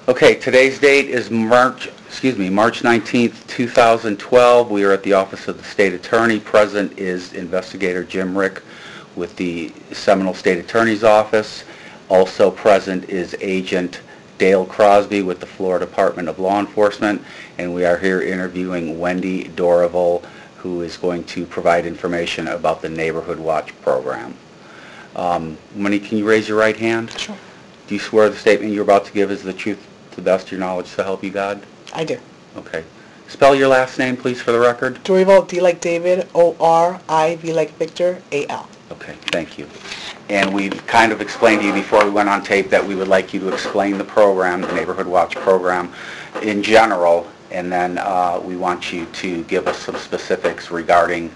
Okay, today's date is March 19th, 2012. We are at the Office of the State Attorney. Present is Investigator Jim Rick with the Seminole State Attorney's Office. Also present is Agent Dale Crosby with the Florida Department of Law Enforcement. And we are here interviewing Wendy Dorival, who is going to provide information about the Neighborhood Watch program. Wendy, can you raise your right hand? Sure. Do you swear the statement you're about to give is the truth to the best of your knowledge, so help you God? I do. Okay. Spell your last name, please, for the record. Dorival, D like David, O-R-I, V like Victor, A-L. Okay, thank you. And we've kind of explained to you before we went on tape that we would like you to explain the program, the Neighborhood Watch program, in general, and then we want you to give us some specifics regarding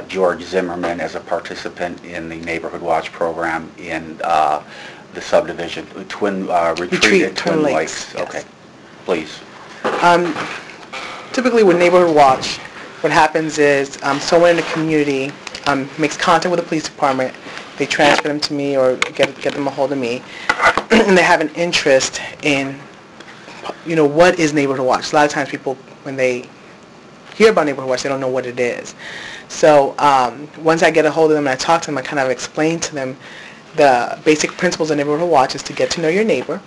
George Zimmerman as a participant in the Neighborhood Watch program in the subdivision, retreat at Twin Lakes. Yes. Okay, please. Typically with Neighborhood Watch, what happens is someone in the community makes contact with the police department. They transfer them to me or get them a hold of me, and they have an interest in, what is Neighborhood Watch. A lot of times people, when they hear about Neighborhood Watch, they don't know what it is. So once I get a hold of them and I talk to them, I kind of explain to them the basic principles of Neighborhood Watch is to get to know your neighbor,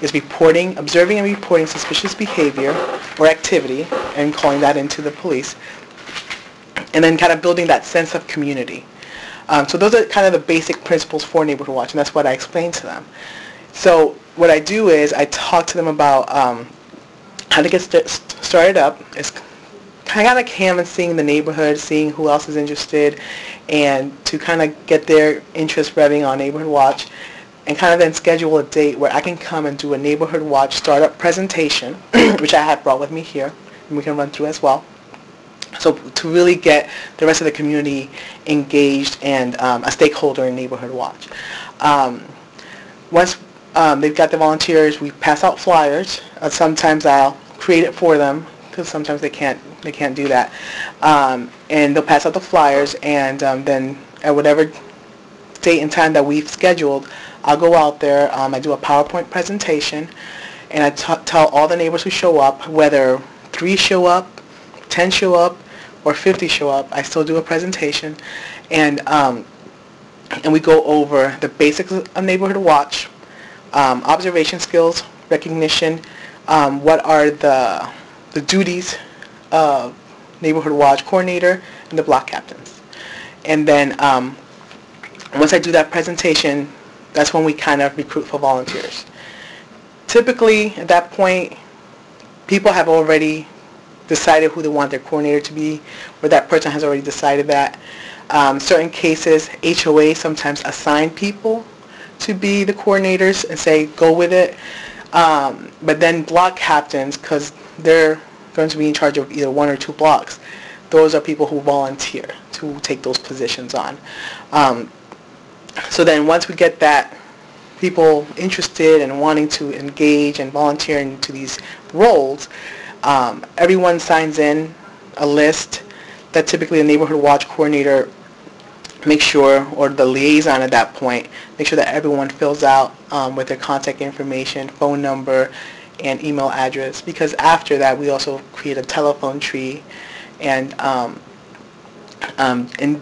is observing and reporting suspicious behavior or activity and calling that into the police, and then kind of building that sense of community. So those are kind of the basic principles for Neighborhood Watch, and that's what I explain to them. So what I do is I talk to them about how to get started up. It's kind of canvassing the neighborhood, seeing who else is interested, and to kind of get their interest revving on Neighborhood Watch, and kind of then schedule a date where I can come and do a Neighborhood Watch startup presentation, which I have brought with me here, and we can run through as well. So to really get the rest of the community engaged and a stakeholder in Neighborhood Watch. Once they've got the volunteers, we pass out flyers. Sometimes I'll create it for them, because sometimes they can't do that. And they'll pass out the flyers, and then at whatever date and time that we've scheduled, I'll go out there. I do a PowerPoint presentation, and I tell all the neighbors who show up, whether 3 show up, 10 show up, or 50 show up, I still do a presentation, and we go over the basics of Neighborhood Watch, observation skills, recognition, what are the duties of Neighborhood Watch coordinator and the block captains. And then once I do that presentation, that's when we kind of recruit for volunteers. Typically, at that point, people have already decided who they want their coordinator to be, or that person has already decided that. Certain cases, HOA sometimes assign people to be the coordinators and say, go with it. But then block captains, because they're going to be in charge of either 1 or 2 blocks, those are people who volunteer to take those positions on. So then once we get that, people interested and wanting to engage and volunteer into these roles, everyone signs in a list that typically the Neighborhood Watch coordinator makes sure, or the liaison at that point, make sure that everyone fills out with their contact information, phone number, and email address, because after that we also create a telephone tree, and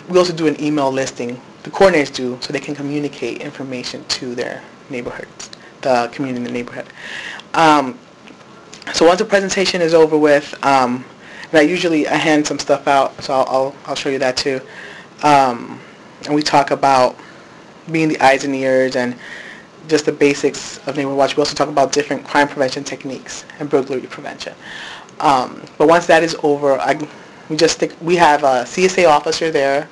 we also do an email listing, the coordinators do, so they can communicate information to their neighborhoods, the community in the neighborhood. So once the presentation is over with, and I hand some stuff out, so I'll show you that too, and we talk about being the eyes and ears and just the basics of Neighborhood Watch. We also talk about different crime prevention techniques and burglary prevention. But once that is over, we have a CSA officer there,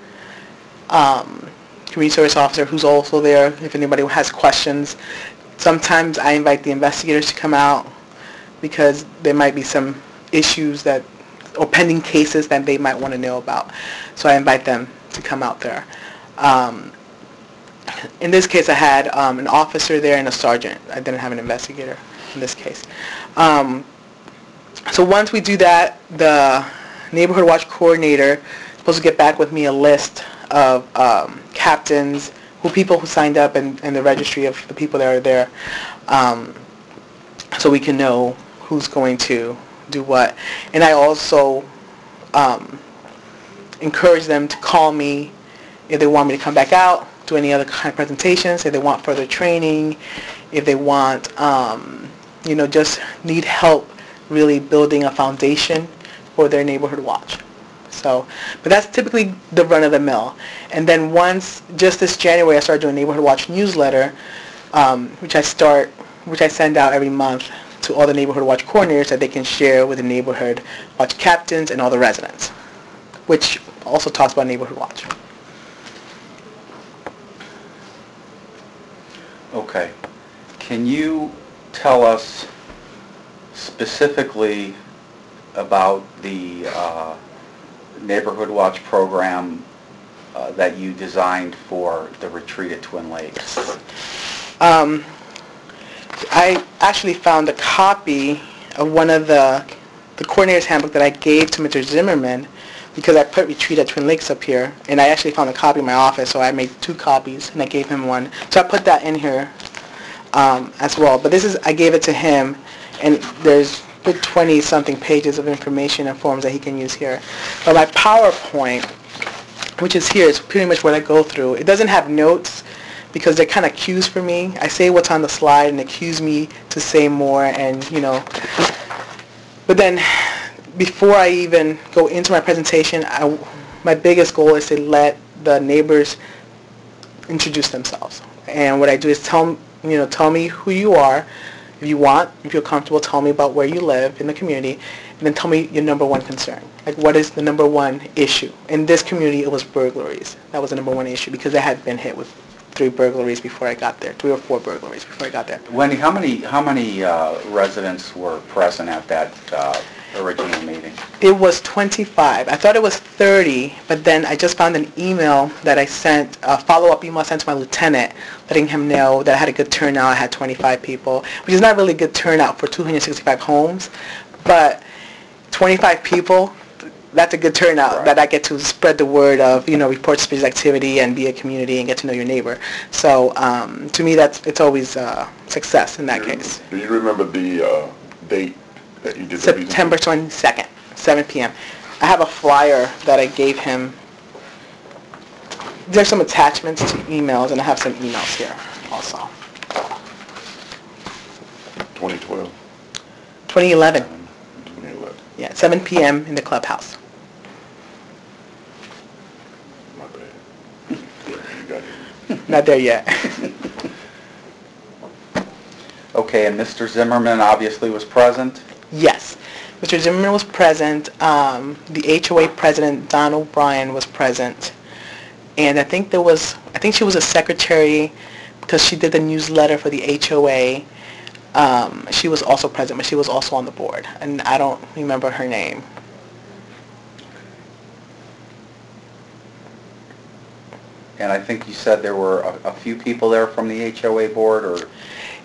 community service officer who's also there if anybody has questions. Sometimes I invite the investigators to come out because there might be some issues or pending cases that they might want to know about. So I invite them to come out there. In this case, I had an officer there and a sergeant. I didn't have an investigator in this case. So once we do that, the Neighborhood Watch coordinator is supposed to get back with me a list of captains, people who signed up, and the registry of the people that are there. so we can know who's going to do what. And I also encourage them to call me if they want me to come back out, do any other kind of presentations, if they want further training, if they want, just need help really building a foundation for their neighborhood watch. So, but that's typically the run of the mill. And then just this January, I started doing a neighborhood watch newsletter, which I send out every month to all the neighborhood watch coordinators that they can share with the neighborhood watch captains and all the residents, which also talks about neighborhood watch. Okay. Can you tell us specifically about the Neighborhood Watch program that you designed for the retreat at Twin Lakes? I actually found a copy of one of the coordinator's handbook that I gave to Mr. Zimmerman, because I put retreat at Twin Lakes up here, and I actually found a copy in my office, so I made 2 copies, and I gave him one. So I put that in here as well. But I gave it to him, and there's good 20-something pages of information and forms that he can use here. But my PowerPoint, which is here, is pretty much what I go through. It doesn't have notes because they're kind of cues for me. I say what's on the slide, and it cues me to say more, and But then, before I even go into my presentation, my biggest goal is to let the neighbors introduce themselves. And what I do is tell me who you are. If you want, if you're comfortable, tell me about where you live in the community, and then tell me your number one concern. Like, what is the number one issue? In this community, it was burglaries. That was the number one issue, because I had been hit with 3 burglaries before I got there, 3 or 4 burglaries before I got there. Wendy, how many residents were present at that original meeting? It was 25. I thought it was 30, but then I just found an email that I sent, a follow-up email I sent to my lieutenant, letting him know that I had a good turnout. I had 25 people, which is not really a good turnout for 265 homes, but 25 people, that's a good turnout. Right. That I get to spread the word of, report suspicious activity and be a community and get to know your neighbor. So to me, it's always success in that case. Do you remember the date that you did the September 22nd, 7 p.m. I have a flyer that I gave him. There's some attachments to emails, and I have some emails here also. 2012? 2011. 2011. Yeah, 7 p.m. in the clubhouse. My bad. Yeah, you got it. Not there yet. Okay, and Mr. Zimmerman obviously was present? Yes. Mr. Zimmerman was present. The HOA president, Don O'Brien, was present. And I think she was a secretary because she did the newsletter for the HOA. She was also present, but she was also on the board. And I don't remember her name. And I think you said there were a few people there from the HOA board, or?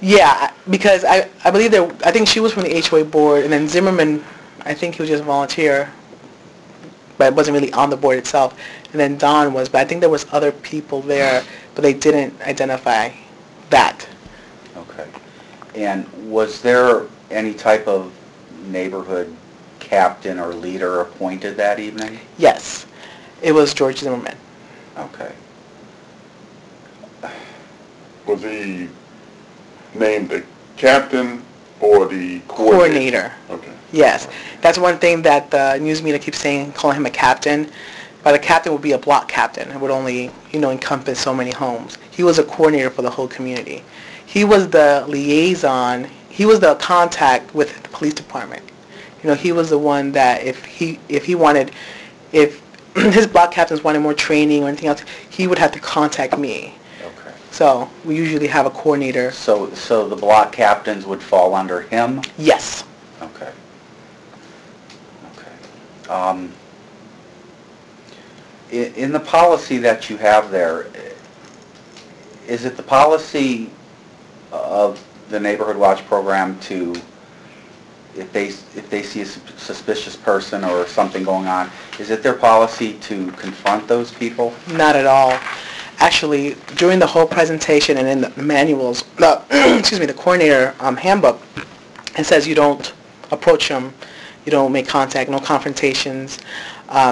Yeah, because I think she was from the HOA board, and then Zimmerman, I think he was just a volunteer, but wasn't really on the board itself. And then Don was, but I think there was other people there, but they didn't identify that. Okay. And was there any type of neighborhood captain or leader appointed that evening? Yes, it was George Zimmerman. Okay. Was he named the captain or the Coordinator. Okay. Yes, that's one thing that the news media keeps saying, calling him a captain. But a captain would be a block captain. It would only, encompass so many homes. He was a coordinator for the whole community. He was the liaison. He was the contact with the police department. He was the one that if his block captains wanted more training or anything else, he would have to contact me. Okay. So we usually have a coordinator. So the block captains would fall under him? Yes. Okay. Okay. In the policy that you have there, is it the policy of the Neighborhood Watch program to, if they see a suspicious person or something going on, is it their policy to confront those people? Not at all. Actually, during the whole presentation and in the manuals, the coordinator handbook, It says you don't approach them, you don't make contact, no confrontations,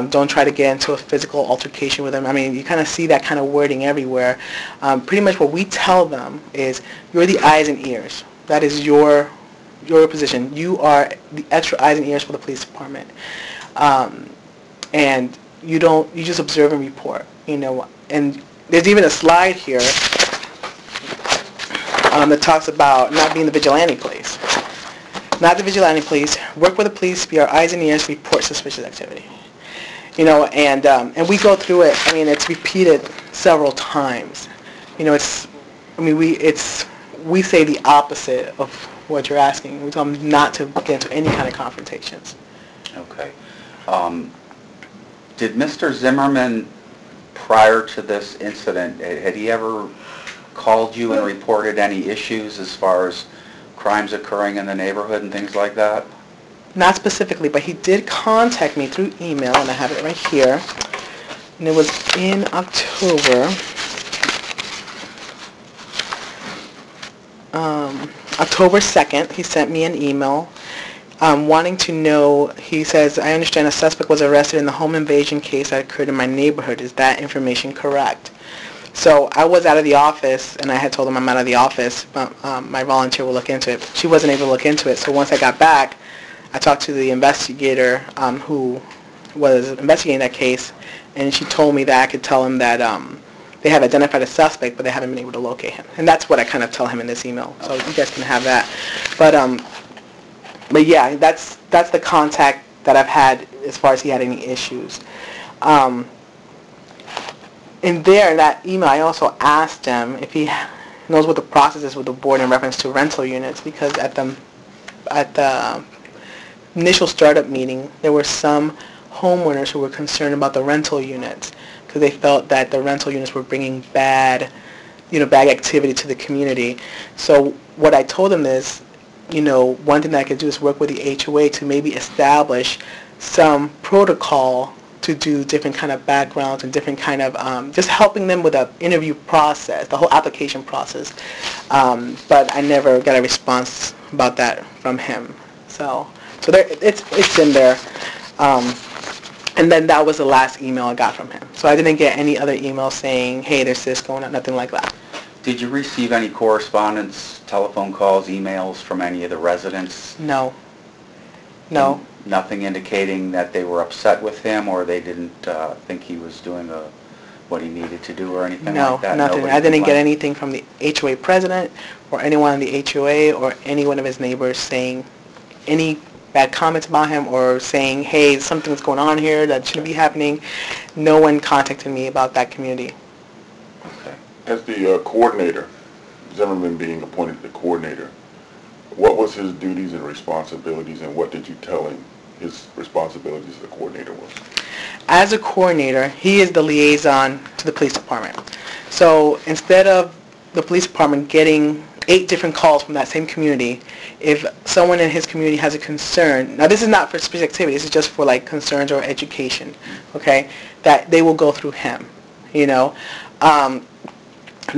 don't try to get into a physical altercation with them. I mean, you kind of see that kind of wording everywhere. Pretty much what we tell them is, you're the eyes and ears. That is your position. You are the extra eyes and ears for the police department. And you just observe and report, And there's even a slide here that talks about not being the vigilante police. Not the vigilante police. Work with the police, be our eyes and ears, report suspicious activity. And we go through it. I mean, it's repeated several times. We say the opposite of what you're asking. We tell them not to get into any kind of confrontations. Okay. Did Mr. Zimmerman, prior to this incident, had he ever called you and reported any issues as far as crimes occurring in the neighborhood and things like that? Not specifically, but he did contact me through email, and I have it right here. And it was in October. October 2nd, he sent me an email wanting to know, he says, I understand a suspect was arrested in the home invasion case that occurred in my neighborhood. Is that information correct? So I was out of the office, and I had told him I'm out of the office, but my volunteer will look into it. She wasn't able to look into it, so once I got back, I talked to the investigator who was investigating that case, and she told me that I could tell him that they have identified a suspect, but they haven't been able to locate him. And that's what I kind of tell him in this email, so you guys can have that. But yeah, that's the contact that I've had as far as he had any issues. In that email, I also asked him if he knows what the process is with the board in reference to rental units, because at the initial startup meeting, there were some homeowners who were concerned about the rental units because they felt that the rental units were bringing bad activity to the community. So what I told them is, one thing that I could do is work with the HOA to maybe establish some protocol to do different kind of backgrounds and different kind of, just helping them with the interview process, the whole application process. But I never got a response about that from him. So there, it's in there. And then that was the last email I got from him. So I didn't get any other emails saying, hey, there's this going on, nothing like that. Did you receive any correspondence, telephone calls, emails from any of the residents? No. No. And nothing indicating that they were upset with him or they didn't think he was doing what he needed to do or anything like that? No, nothing. I didn't get anything from the HOA president or anyone in the HOA or any one of his neighbors saying any bad comments about him or saying, hey, something's going on here that shouldn't be happening. No one contacted me about that community. Okay. As the coordinator, Zimmerman being appointed the coordinator, what was his duties and responsibilities, and what did you tell him his responsibilities as a coordinator was? As a coordinator, he is the liaison to the police department. So instead of the police department getting 8 different calls from that same community, if someone in his community has a concern, now this is not for specific activity, this is just for like concerns or education, okay, that they will go through him, And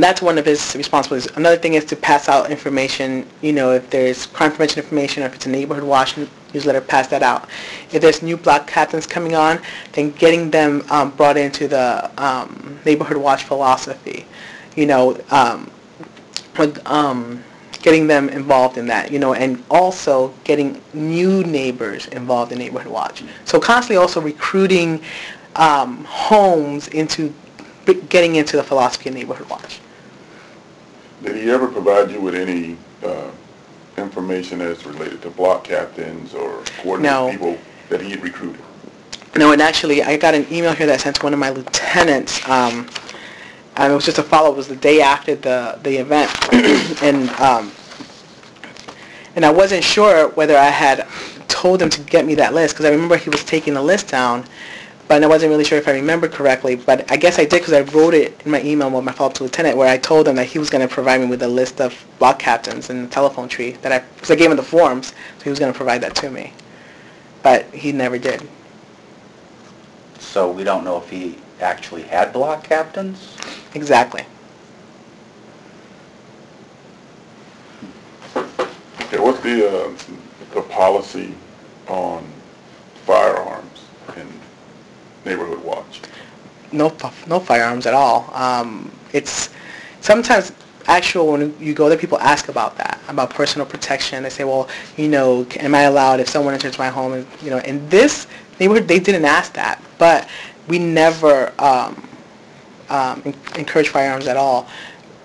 that's one of his responsibilities. Another thing is to pass out information, if there's crime prevention information, or if it's a neighborhood watch newsletter, pass that out. If there's new block captains coming on, then getting them brought into the neighborhood watch philosophy, getting them involved in that, and also getting new neighbors involved in neighborhood watch. So constantly also recruiting homes into getting into the philosophy of neighborhood watch. Did he ever provide you with any information as related to block captains or coordinated people that he had recruited? No, and actually I got an email here that I sent to one of my lieutenants. And it was just a follow-up. It was the day after the event. And I wasn't sure whether I had told him to get me that list, because I remember he was taking the list down, but I wasn't really sure if I remembered correctly. But I guess I did, because I wrote it in my email with my follow-up to lieutenant, where I told him that he was going to provide me with a list of block captains and the telephone tree, because I gave him the forms, so he was going to provide that to me. But he never did. So we don't know if he actually had block captains? Exactly. Okay, what's the policy on firearms in Neighborhood Watch? No firearms at all. It's sometimes actual when you go there, people ask about that, about personal protection. They say, well, am I allowed if someone enters my home? And, in this neighborhood, they didn't ask that, but we never encourage firearms at all.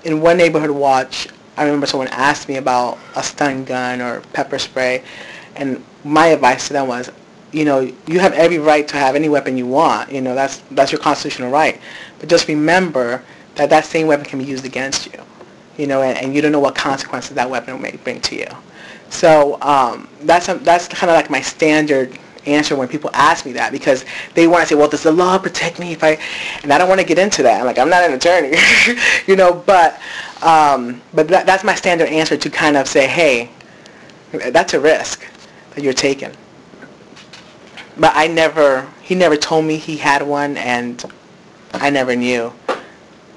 In one Neighborhood Watch, I remember someone asked me about a stun gun or pepper spray, and my advice to them was, you have every right to have any weapon you want. That's your constitutional right. But just remember that same weapon can be used against you. And you don't know what consequences that weapon may bring to you. So that's kind of like my standard answer when people ask me that, because they want to say, well, does the law protect me and I don't want to get into that. I'm like, I'm not an attorney, but that's my standard answer to kind of say, hey, that's a risk that you're taking. But he never told me he had one, and I never knew.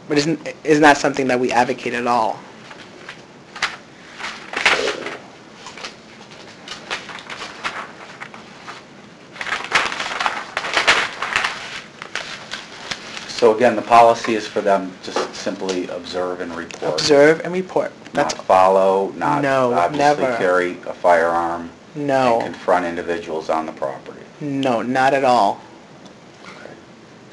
But it's not something that we advocate at all. So again, the policy is for them just simply observe and report. Observe and report. Not follow, not No, obviously never. carry a firearm. No. And confront individuals on the property. No, not at all. Okay.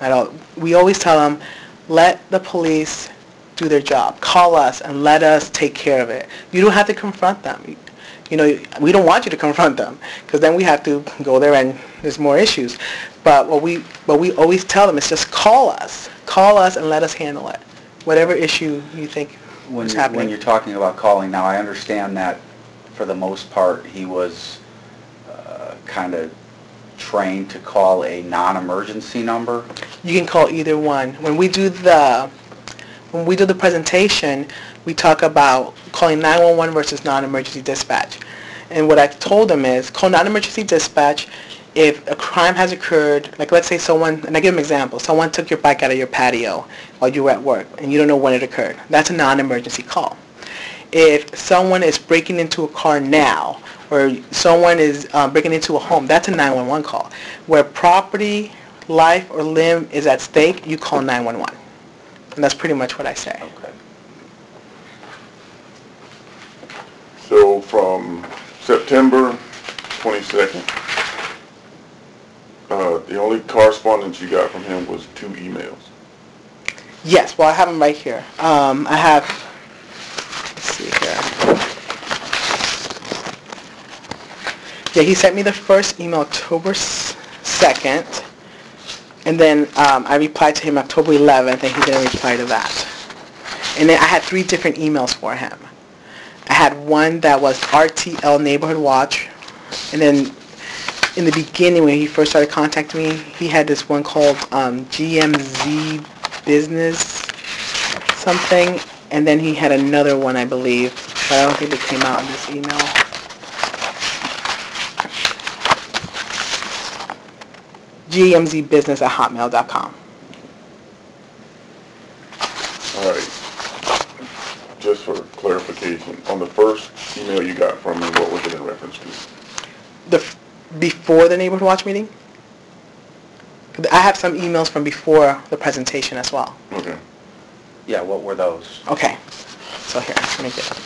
At all. We always tell them, let the police do their job. Call us and let us take care of it. You don't have to confront them. We don't want you to confront them, because then we have to go there and there's more issues. But what we always tell them is just call us and let us handle it. Whatever issue you think is happening. When you're talking about calling, now I understand that for the most part he was kind of trained to call a non-emergency number. You can call either one. When we do the presentation, we talk about calling 911 versus non-emergency dispatch. And what I told them is, call non-emergency dispatch if a crime has occurred, like let's say someone, and I give them an example, someone took your bike out of your patio while you were at work and you don't know when it occurred. That's a non-emergency call. If someone is breaking into a car now, or someone is breaking into a home, that's a 911 call. Where property, life, or limb is at stake, you call 911. And that's pretty much what I say. Okay. So from September 22nd, the only correspondence you got from him was 2 emails. Yes, well, I have them right here. I have, let's see here. Yeah, he sent me the first email October 2nd, and then I replied to him October 11th, and he didn't reply to that. And then I had 3 different emails for him. I had one that was RTL Neighborhood Watch, and then in the beginning when he first started contacting me, he had this one called GMZ Business something, and then he had another one, I believe, but I don't think it came out in this email. GMZbusiness@hotmail.com. All right. Just for clarification, on the first email you got from me, what was it in reference to? Before the Neighborhood Watch meeting? I have some emails from before the presentation as well. Okay. Yeah, what were those? Okay. So here, let me get it.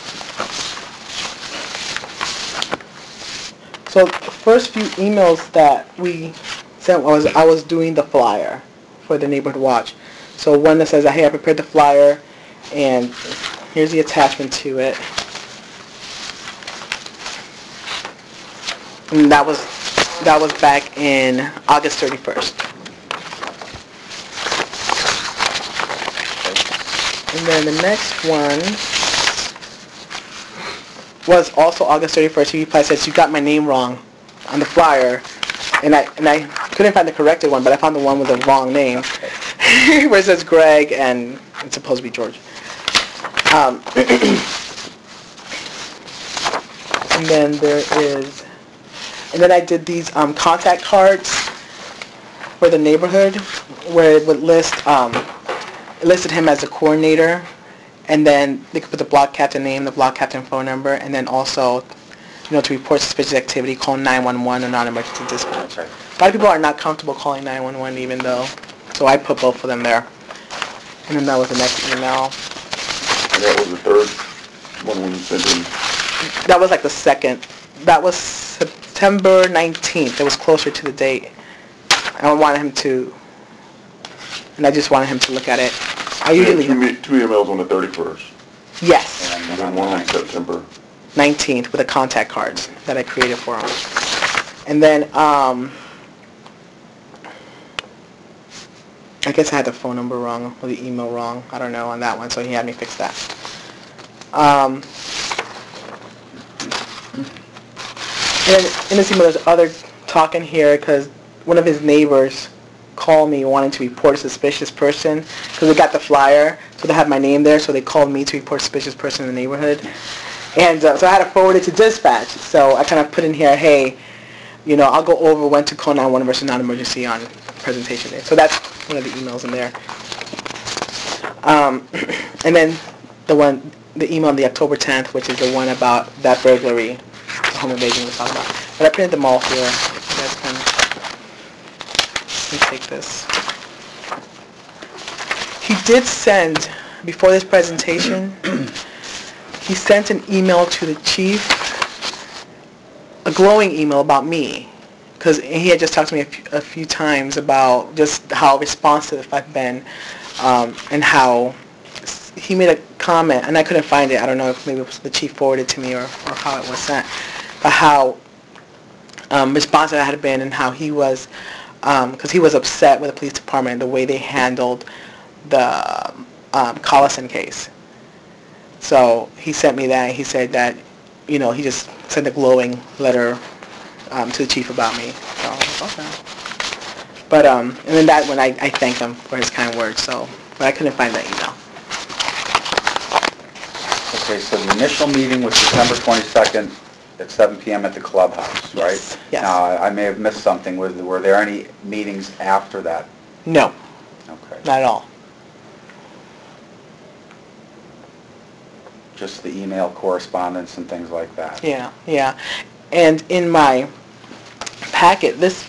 So the first few emails that we sent was I was doing the flyer for the Neighborhood Watch. So one that says, hey, I prepared the flyer, and here's the attachment to it. And that was back in August 31st. And then the next one was also August 31st. He replied, says, you got my name wrong on the flyer. And I couldn't find the corrected one, but I found the one with the wrong name, where it says Greg, and it's supposed to be George. And then and then I did these contact cards for the neighborhood, where it would list, it listed him as a coordinator, and then they could put the block captain name, the block captain phone number, and then also to report suspicious activity, call 911 or non-emergency dispatch. Okay. A lot of people are not comfortable calling 911 even though, so I put both of them there. And then that was the next email. And that was the third one when you sent in? That was like the second. That was September 19th. It was closer to the date. I wanted him to, and I just wanted him to look at it. I usually two emails on the 31st. Yes. And then one on September 19th with the contact cards that I created for him. And then, I guess I had the phone number wrong or the email wrong. I don't know on that one, so he had me fix that. And in this email, there's other talk in here because one of his neighbors called me wanting to report a suspicious person because they got the flyer, so they had my name there, so they called me to report a suspicious person in the neighborhood. And so I had to forward it to dispatch. So I kind of put in here, hey, I'll go over when to call 911 versus non-emergency on presentation day. So that's one of the emails in there. And then the email on the October 10th, which is the one about that burglary, the home invasion we was talking about. But I printed them all here. You guys can take this. He did send, before this presentation, he sent an email to the chief, a glowing email about me, because he had just talked to me a few times about just how responsive I've been, and how he made a comment, and I couldn't find it. I don't know if maybe it was the chief forwarded to me or how it was sent, but how responsive I had been and how he was, because he was upset with the police department the way they handled the Collison case. So he sent me that. He said that, he just sent a glowing letter to the chief about me. So, okay. But, and then that one, I thanked him for his kind words, but I couldn't find that email. Okay, so the initial meeting was December 22nd at 7 p.m. at the clubhouse, right? Yes. Now, I may have missed something. Were there any meetings after that? No. Okay. Not at all. Just the email correspondence and things like that? Yeah. And in my packet, this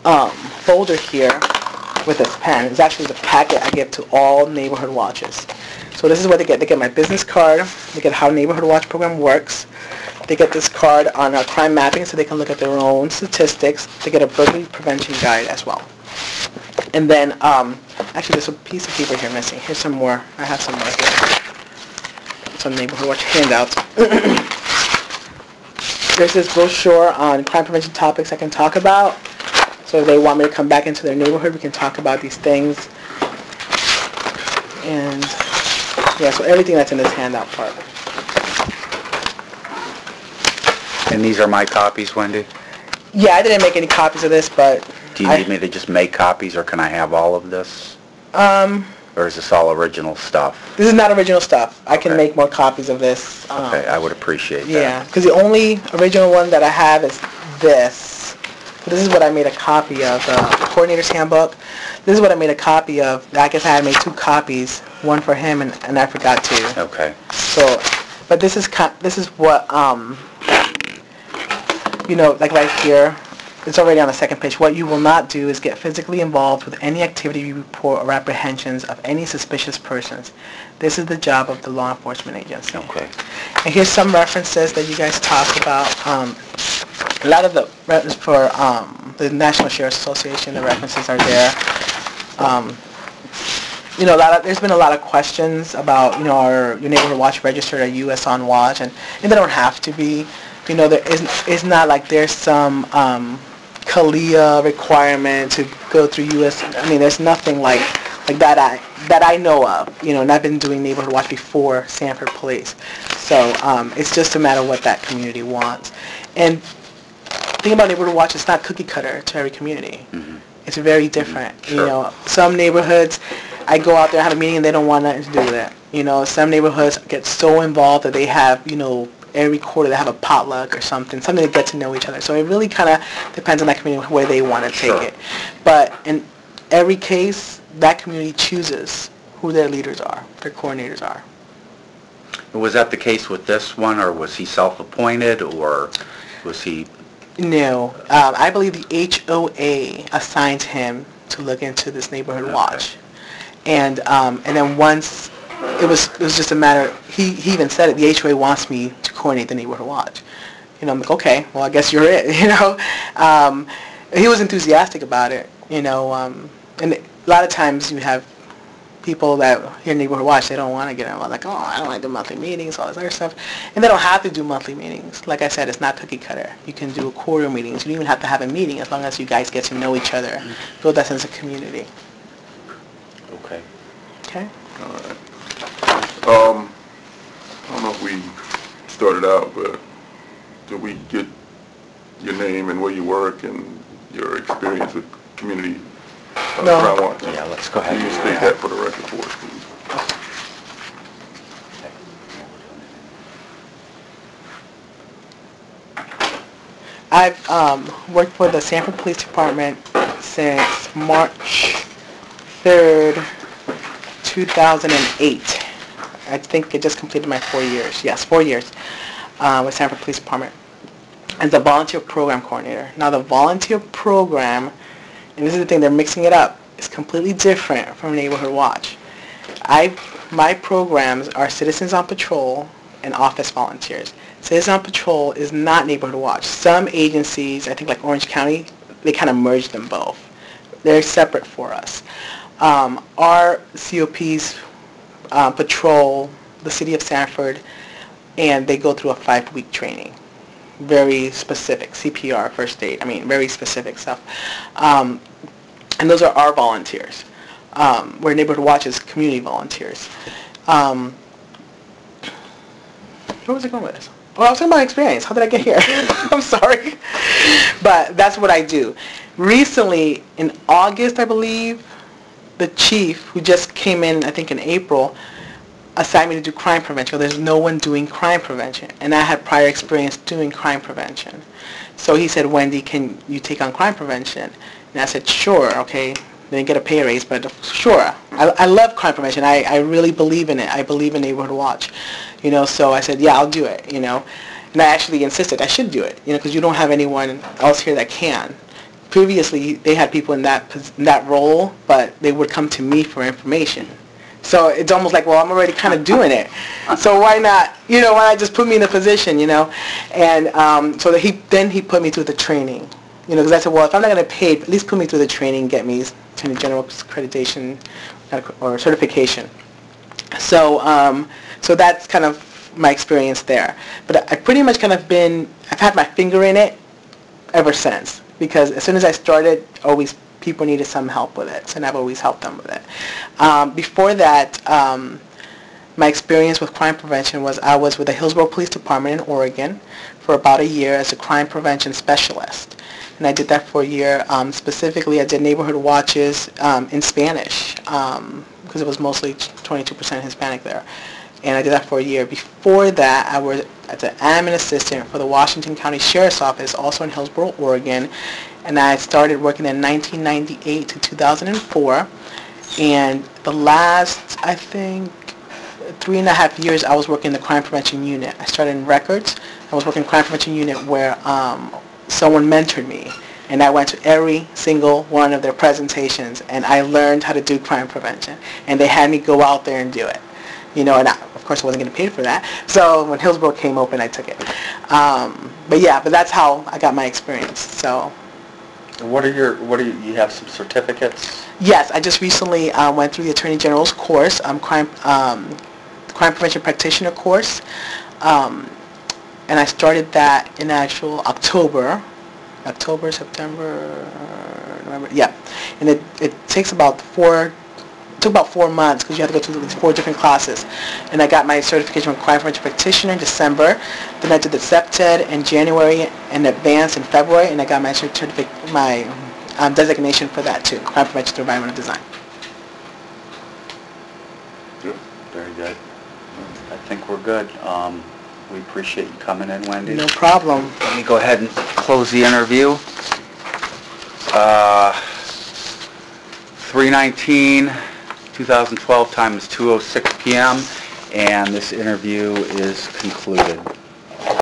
folder here with this pen is actually the packet I give to all neighborhood watches. So this is what they get. They get my business card. They get how Neighborhood Watch program works. They get this card on crime mapping so they can look at their own statistics. They get a burglary prevention guide as well. And then, actually there's a piece of paper here missing. Here's some more. I have some more here. Some Neighborhood Watch handouts. There's this brochure on crime prevention topics I can talk about. So if they want me to come back into their neighborhood, we can talk about these things. And yeah, so everything that's in this handout part. And these are my copies, Wendy? Yeah, I didn't make any copies of this, but... Do you need me to just make copies, or can I have all of this? Or is this all original stuff? This is not original stuff. I can Okay. make more copies of this. Okay, I would appreciate that. Yeah, because the only original one that I have is this. This is what I made a copy of, the coordinator's handbook. This is what I made a copy of. I guess I had made 2 copies, one for him and I forgot to. Okay. So, but this is what, like right here, it's already on the second page. What you will not do is get physically involved with any activity, report, or apprehensions of any suspicious persons. This is the job of the law enforcement agency. Okay. And here's some references that you guys talked about. A lot of the references for the National Sheriff's Association, the references are there. There's been a lot of questions about, your Neighborhood Watch registered at U.S. on Watch, and they don't have to be. It's not like there's some CALEA requirement to go through U.S. I mean, there's nothing like that I know of. And I've been doing Neighborhood Watch before Sanford Police. So it's just a matter of what that community wants. And the thing about Neighborhood Watch, it's not cookie cutter to every community. Mm-hmm. It's very different. Mm-hmm. Sure. Some neighborhoods, I go out there, have a meeting, and they don't want nothing to do with it. Some neighborhoods get so involved that they have, every quarter they have a potluck or something to get to know each other. So it really kind of depends on that community where they want to take it. But in every case, that community chooses who their leaders are, their coordinators are. Was that the case with this one, or was he self-appointed, or was he... No, I believe the HOA assigned him to look into this neighborhood watch, and then once it was just a matter. He even said it. The HOA wants me to coordinate the neighborhood watch. I'm like, okay, well, I guess you're it. He was enthusiastic about it. And a lot of times you have people that hear neighborhood watch, they don't want to get involved. Like, oh, I don't want to do monthly meetings, all this other stuff. And they don't have to do monthly meetings. Like I said, it's not cookie cutter. You can do quarter meetings. You don't even have to have a meeting as long as you guys get to know each other, build that sense of community. Okay. Okay. All right. I don't know if we started out, but did we get your name and where you work and your experience with community No. crime watch? Yeah, let's go ahead. Can you state that for the record for us, please? I've worked for the Sanford Police Department since March 3rd, 2008. I think I just completed my 4 years. Yes, 4 years with Sanford Police Department as a volunteer program coordinator. Now the volunteer program, and this is the thing, they're mixing it up, is completely different from Neighborhood Watch. My programs are Citizens on Patrol and Office Volunteers. Citizens on Patrol is not Neighborhood Watch. Some agencies, I think like Orange County, they kind of merge them both. They're separate for us. Our COPs patrol the city of Sanford, and they go through a 5-week training. Very specific, CPR, first aid, very specific stuff. And those are our volunteers, where Neighborhood Watch is community volunteers. Where was I going with this? Oh, I was talking about experience. How did I get here? I'm sorry. But that's what I do. Recently, in August, I believe, the chief, who just came in, I think in April, assigned me to do crime prevention. There's no one doing crime prevention. And I had prior experience doing crime prevention. So he said, Wendy, can you take on crime prevention? And I said, sure, okay. Didn't get a pay raise, but sure. I love crime prevention. I really believe in it. I believe in Neighborhood Watch. So I said, yeah, I'll do it, And I actually insisted I should do it, because you don't have anyone else here that can. Previously, they had people in that role, but they would come to me for information. So it's almost like, well, I'm already kind of doing it. So why not, why not just put me in a position, And so that he put me through the training, because I said, well, if I'm not going to pay, at least put me through the training, get me Attorney General accreditation or certification. So so that's kind of my experience there. But I pretty much I've had my finger in it ever since, because as soon as I started, always people needed some help with it, and I've always helped them with it. Before that, my experience with crime prevention was I was with the Hillsborough Police Department in Oregon for about a year as a crime prevention specialist. And I did that for a year. Specifically, I did neighborhood watches in Spanish, because it was mostly 22% Hispanic there. And I did that for a year. Before that, I was as an admin assistant for the Washington County Sheriff's Office, also in Hillsborough, Oregon. And I started working in 1998 to 2004. And the last, I think, 3.5 years, I was working in the crime prevention unit. I started in records. I was working in the crime prevention unit where someone mentored me. And I went to every single one of their presentations, and I learned how to do crime prevention. And they had me go out there and do it. And of course I wasn't getting paid for that. So when Hillsborough came open, I took it. But that's how I got my experience. So. You have some certificates? Yes, I just recently went through the Attorney General's course, crime prevention practitioner course, and I started that in actual October, September, November, yeah, and it takes about 4 months because you have to go through these 4 different classes. And I got my certification from crime prevention practitioner in December. Then I did the CEPTED in January and advanced in February, and I got my designation for that too, crime prevention through environmental design. Good. Very good. I think we're good. We appreciate you coming in, Wendy. No problem. Let me go ahead and close the interview. 3/19, 2012, time is 2:06 p.m. and this interview is concluded.